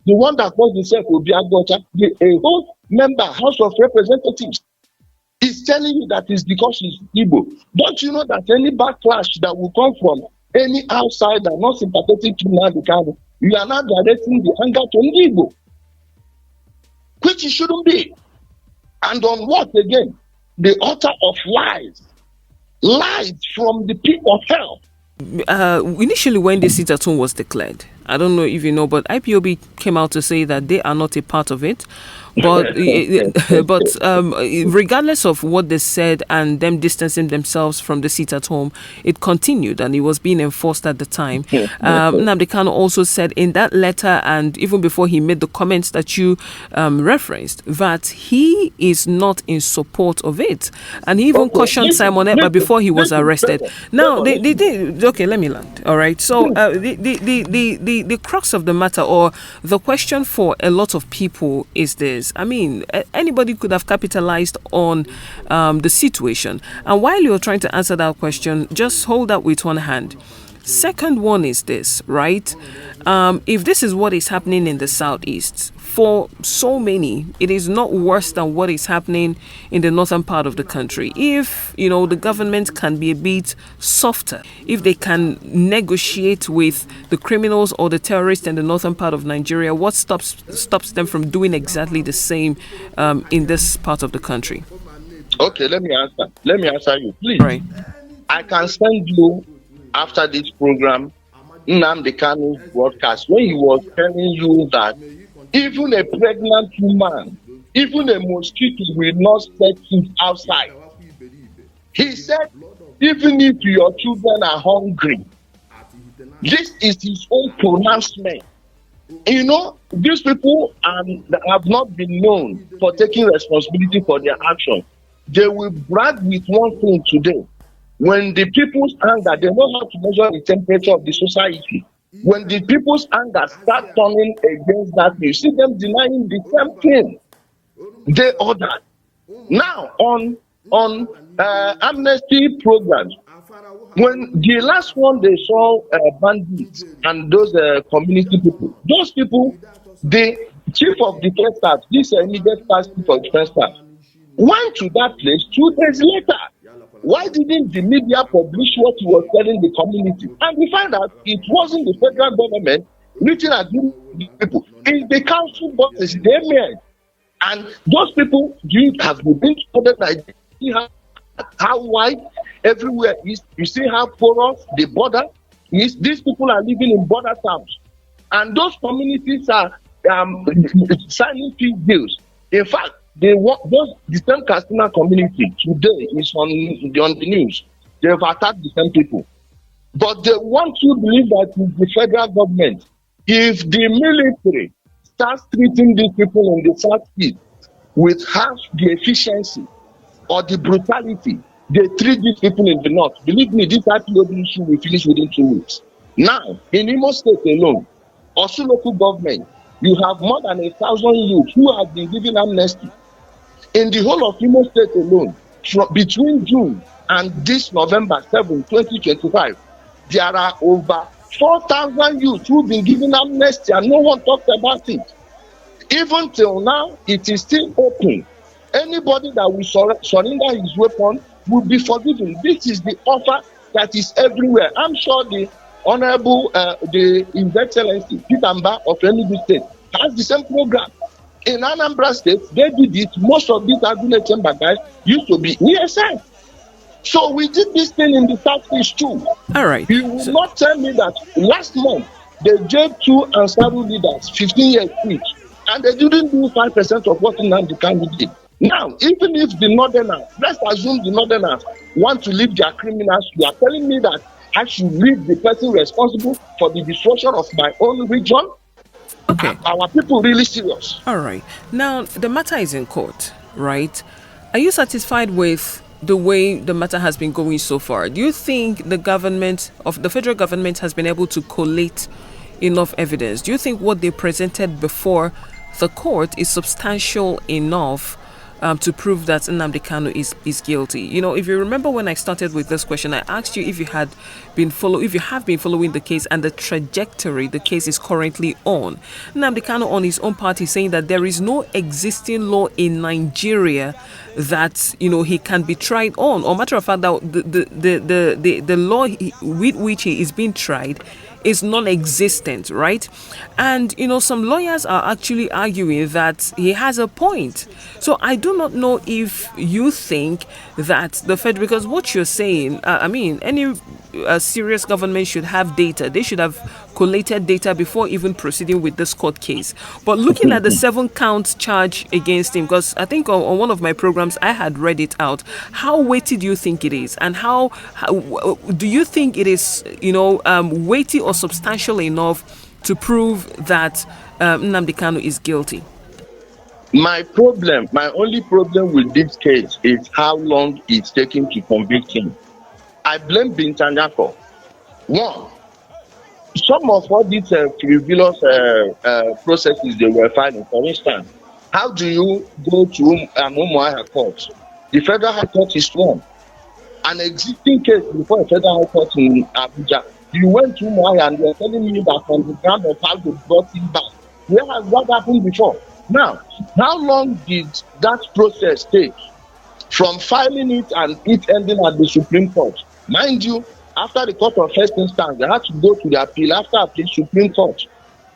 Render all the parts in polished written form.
the one that calls himself Obi Aguocha, a whole member, House of Representatives, is telling you that it's because he's Igbo. Don't you know that any backlash that will come from any outsider not sympathetic to Nnamdi Kanu, you are now directing the anger to Igbo, which it shouldn't be. And on what again? The author of lies. Lies from the pit of hell. Initially, when the sit-at-home was declared, I don't know if you know, but IPOB came out to say that they are not a part of it. But regardless of what they said and them distancing themselves from the sit-at-home, it continued and it was being enforced at the time. Nnamdi Kanu also said in that letter, and even before he made the comments that you referenced, that he is not in support of it. And he even cautioned Simon Ekpa before he was arrested. Now, okay, let me land. All right. So the crux of the matter, or the question for a lot of people, is this. I mean, anybody could have capitalized on the situation. And while you're trying to answer that question, just hold that with one hand. Second one is this, right? If this is what is happening in the Southeast, for so many, it is not worse than what is happening in the northern part of the country. If, the government can be a bit softer, if they can negotiate with the criminals or the terrorists in the northern part of Nigeria, what stops them from doing exactly the same in this part of the country? Okay, let me answer you, please. Right. I can send you, after this program, Nnamdi Kanu's broadcast, when he was telling you that even a pregnant woman, even a mosquito will not set foot outside. He said, even if your children are hungry, this is his own pronouncement. These people have not been known for taking responsibility for their actions. They will brag with one thing today. When the people's anger, they know how to measure the temperature of the society. When the people's anger start turning against that, you see them denying the same thing they ordered. Now, on amnesty programs, when the last one they saw bandits and those community people, those people, the chief of defense staff, this immediate past chief of defense staff, went to that place 2 days later. Why didn't the media publish what he was telling the community? And we found out it wasn't the federal government reaching out to the people. It's the council bosses, they made. And those people, you have been told that you see how wide everywhere is. You see how porous the border is. These people are living in border towns. And those communities are signing peace deals. In fact, the same Katsina community today is on the news. They have attacked the same people. But they want to believe that the federal government, if the military starts treating these people in the Southeast with half the efficiency or the brutality they treat these people in the North, believe me, this IPOB issue will finish within 2 weeks. Now, in Imo State alone, also local government, you have more than 1,000 youths who have been given amnesty. In the whole of Imo State alone, between June and this November 7, 2025, there are over 4,000 youths who have been given amnesty and no one talked about it. Even till now, it is still open. Anybody that will surrender his weapon will be forgiven. This is the offer that is everywhere. I'm sure the Honorable, His Excellency, Peter Mba of Enugu State has the same program. In Anambra State, they did it. Most of these Agune Chamber guys used to be ESN. So we did this thing in the Southeast too. All right. You will not tell me that last month they jailed 2 Ansaru leaders, 15 years each, and they didn't do 5% of what Nnamdi Kanu did. Now, even if the Northerners, let's assume the Northerners want to leave their criminals, you are telling me that I should leave the person responsible for the destruction of my own region? Okay. Are our people really serious? All right. Now, the matter is in court, right? Are you satisfied with the way the matter has been going so far? Do you think the federal government has been able to collate enough evidence? Do you think what they presented before the court is substantial enough to prove that Nnamdi Kanu is guilty? You know, if you remember when I started with this question, I asked you if you have been following the case and the trajectory the case is currently on. Nnamdi Kanu on his own part is saying that there is no existing law in Nigeria that, you know, he can be tried on. Or matter of fact, that the law with which he is being tried is non-existent, right? And you know, some lawyers are actually arguing that he has a point. So I do not know if you think that the Fed, because what you're saying, I mean, any serious government should have data. They should have collated data before even proceeding with this court case. But looking at the 7-count charge against him, because I think on one of my programs I had read it out, how weighty do you think it is? And how do you think it is, you know, weighty or substantial enough to prove that Nnamdi Kanu is guilty? My only problem with this case is how long it's taking to convict him. I blame Bintanyako. One, some of all these frivolous processes they were filing. For instance, how do you go to Umuahia court? The federal high court is one. An existing case before a federal high court in Abuja. You went to Umuahia and you're telling me that on the ground of how they brought him back. Where has that happened before? Now, how long did that process take from filing it and it ending at the Supreme Court? Mind you, after the court of first instance, they had to go to the appeal. After appeal, Supreme Court.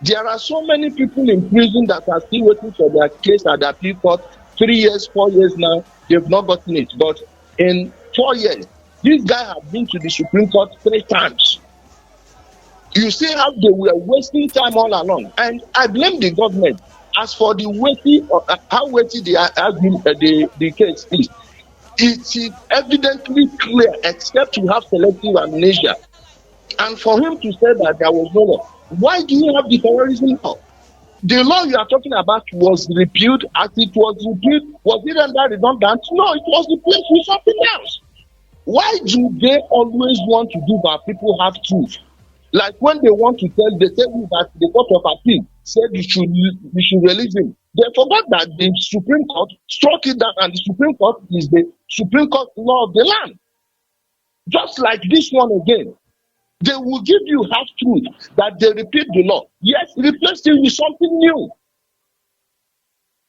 There are so many people in prison that are still waiting for their case at the appeal court. 3 years, 4 years now, they've not gotten it. But in 4 years, this guy has been to the Supreme Court 3 times. You see how they were wasting time all along. And I blame the government. As for the weighty, how weighty the case is, it is evidently clear, except you have selective amnesia. And for him to say that there was no law, why do you have the terrorism law? The law you are talking about was repealed. As it was repealed, was it under redundant? No, it was replaced with something else. Why do they always want to do that? People have truth. Like when they want to tell, they tell you that the court of appeal said you should release him. They forgot that the Supreme Court struck it down, and the Supreme Court is the Supreme Court law of the land. Just like this one again, they will give you half truth that they repeat the law. Yes, replace it with something new.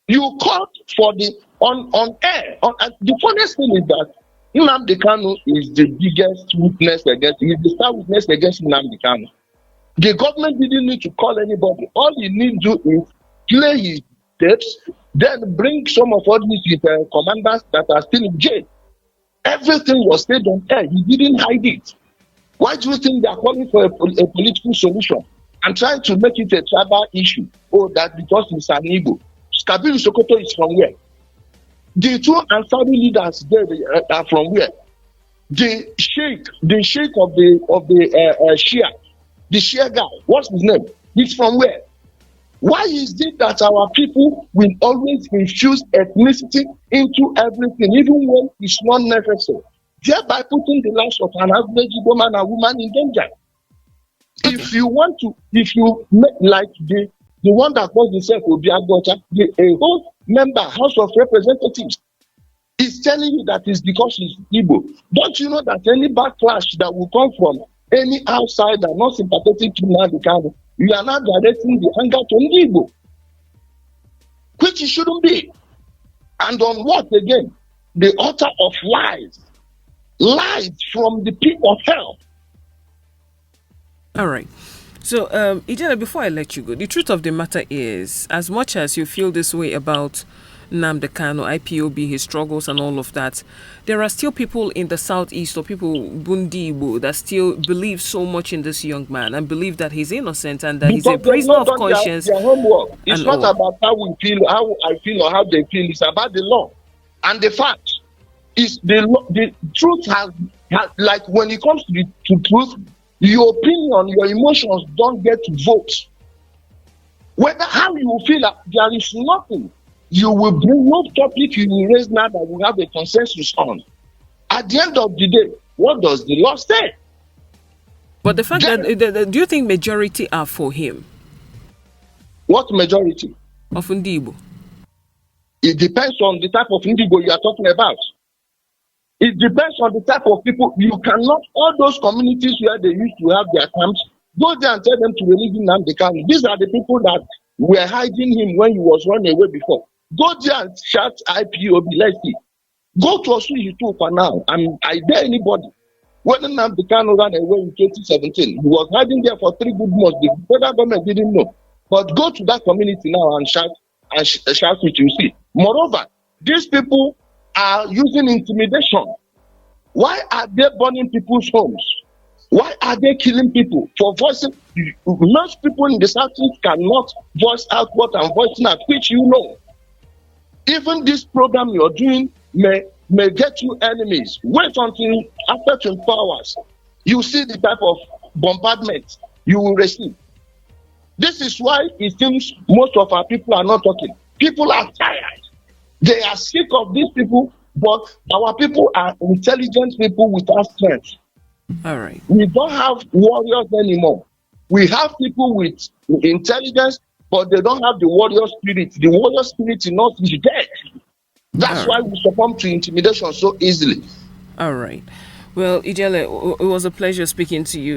You called for the on air. And the funniest thing is that Nnamdi Kanu is the biggest witness against, he's the star witness against Nnamdi Kanu. The government didn't need to call anybody. All he needs to do is play his tapes, then bring some of all these commanders that are still in jail. Everything was said on air. He didn't hide it. Why do you think they are calling for a political solution and trying to make it a tribal issue? Oh, that because it's an Igbo. Kabiru Sokoto is from where? The 2 Ansari leaders there are from where? The sheikh of the Shia, the Shia guy, what's his name? He's from where? Why is it that our people will always infuse ethnicity into everything, even when it's not necessary, thereby putting the lives of an average Igbo man and woman in danger? Okay. If you make like the one that calls himself Obi Aguocha, a whole member, House of Representatives, is telling you that it's because he's Igbo. Don't you know that any backlash that will come from any outsider not sympathetic to Nnamdi Kanu, you are now directing the anger to Igbo, which it shouldn't be. And on what again? The author of lies from the pit of hell. All right. So, Ijele, before I let you go, the truth of the matter is, as much as you feel this way about Nnamdi Kanu, IPOB, his struggles and all of that, there are still people in the southeast or people, Bundibo, that still believe so much in this young man and believe that he's innocent and that he's a prisoner of conscience. Their homework. It's not about how we feel, how I feel or how they feel. It's about the law. And the fact is the truth has, like when it comes to truth, your opinion, your emotions don't get to vote. Whether how you feel, there is nothing. You will bring no topic you will raise now that we have a consensus on. At the end of the day, what does the law say? But the fact that, do you think majority are for him? What majority? Of Ndibo. It depends on the type of indigo you are talking about. It depends on the type of people. You cannot, all those communities where they used to have their camps, go there and tell them to release Nnamdi Kanu. These are the people that were hiding him when he was running away before. Go there and shout IPOB, let's see. Go to Osuyi too for now. I dare anybody. When Nnamdi Kanu ran away in 2017, he was hiding there for 3 good months. The federal government didn't know. But go to that community now and shout it, you see. Moreover, these people are using intimidation. Why are they burning people's homes? Why are they killing people for voicing? Most people in the Southeast cannot voice out what I'm voicing out, which you know. Even this program you're doing may get you enemies. Wait until after 24 hours. You see the type of bombardment you will receive. This is why it seems most of our people are not talking. People are tired. They are sick of these people, but our people are intelligent people without strength. All right. We don't have warriors anymore. We have people with intelligence, but they don't have the warrior spirit. The warrior spirit in us is dead. That's why we succumb to intimidation so easily. All right. Well, Ijele, it was a pleasure speaking to you.